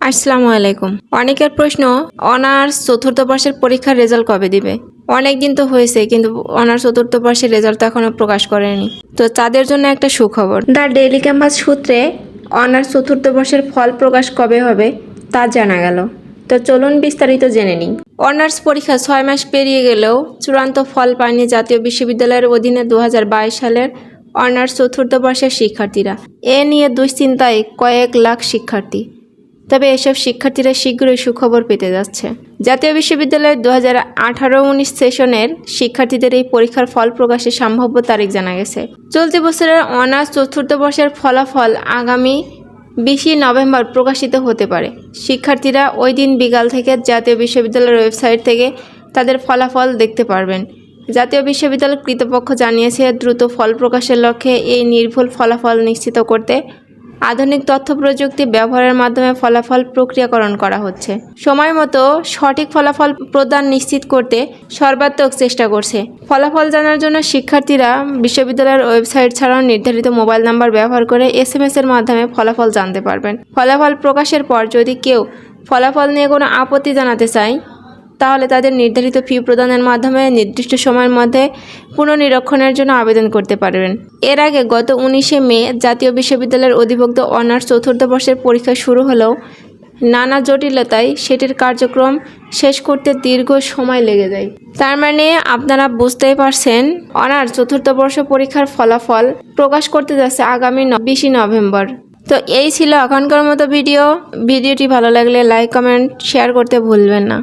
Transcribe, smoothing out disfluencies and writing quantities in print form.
আসসালামু আলাইকুম। অনেকের প্রশ্ন, অনার্স চতুর্থ বর্ষের পরীক্ষার রেজাল্ট কবে দিবে? অনেক দিন তো হয়েছে, কিন্তু অনার্স চতুর্থ বর্ষের রেজাল্ট তো এখনো প্রকাশ করেনি। তো তাদের জন্য একটা সুখবর, দ্য ডেইলি ক্যাম্পাস সূত্রে অনার্স চতুর্থ বর্ষের ফল প্রকাশ কবে হবে তা জানা গেল। তো চলুন বিস্তারিত জেনে নিই। অনার্স পরীক্ষা 6 মাস পেরিয়ে গেলেও চূড়ান্ত ফল পায়নি জাতীয় বিশ্ববিদ্যালয়ের অধীনে 2022 সালের অনার্স চতুর্থ বর্ষের শিক্ষার্থীরা। এ নিয়ে দুশ্চিন্তায় কয়েক লাখ শিক্ষার্থী। তবে এসব শিক্ষার্থীরা শীঘ্রই সুখবর পেতে যাচ্ছে। জাতীয় বিশ্ববিদ্যালয়ের 2018-19 সেশনের শিক্ষার্থীদের এই পরীক্ষার ফল প্রকাশের সম্ভাব্য তারিখ জানা গেছে। চলতি বছরের অনার্স চতুর্থ বর্ষের ফলাফল আগামী 20 নভেম্বর প্রকাশিত হতে পারে। শিক্ষার্থীরা ওই দিন বিকাল থেকে জাতীয় বিশ্ববিদ্যালয়ের ওয়েবসাইট থেকে তাদের ফলাফল দেখতে পারবেন। জাতীয় বিশ্ববিদ্যালয় কর্তৃপক্ষ জানিয়েছে, দ্রুত ফল প্রকাশের লক্ষ্যে এই নির্ভুল ফলাফল নিশ্চিত করতে আধুনিক তথ্য প্রযুক্তি ব্যবহারের মাধ্যমে ফলাফল প্রক্রিয়াকরণ করা হচ্ছে। সময় মতো সঠিক ফলাফল প্রদান নিশ্চিত করতে সর্বাত্মক চেষ্টা করছে। ফলাফল জানার জন্য শিক্ষার্থীরা বিশ্ববিদ্যালয়ের ওয়েবসাইট ছাড়াও নির্ধারিত মোবাইল নাম্বার ব্যবহার করে SMS এর মাধ্যমে ফলাফল জানতে পারবেন। ফলাফল প্রকাশের পর যদি কেউ ফলাফল নিয়ে কোনো আপত্তি জানাতে চায়, তাহলে তাদের নির্ধারিত ফি প্রদানের মাধ্যমে নির্দিষ্ট সময়ের মধ্যে পুনর্নিরীক্ষণের জন্য আবেদন করতে পারবেন। এর আগে গত 19 মে জাতীয় বিশ্ববিদ্যালয়ের অধিভুক্ত অনার্স চতুর্থ বর্ষের পরীক্ষা শুরু হলেও নানা জটিলতায় সেটির কার্যক্রম শেষ করতে দীর্ঘ সময় লেগে যায়। তার মানে আপনারা বুঝতেই পারছেন, অনার্স চতুর্থ বর্ষ পরীক্ষার ফলাফল প্রকাশ করতে যাচ্ছে আগামী 20 নভেম্বর। তো এই ছিল এখনকার মতো ভিডিওটি ভালো লাগলে লাইক, কমেন্ট, শেয়ার করতে ভুলবেন না।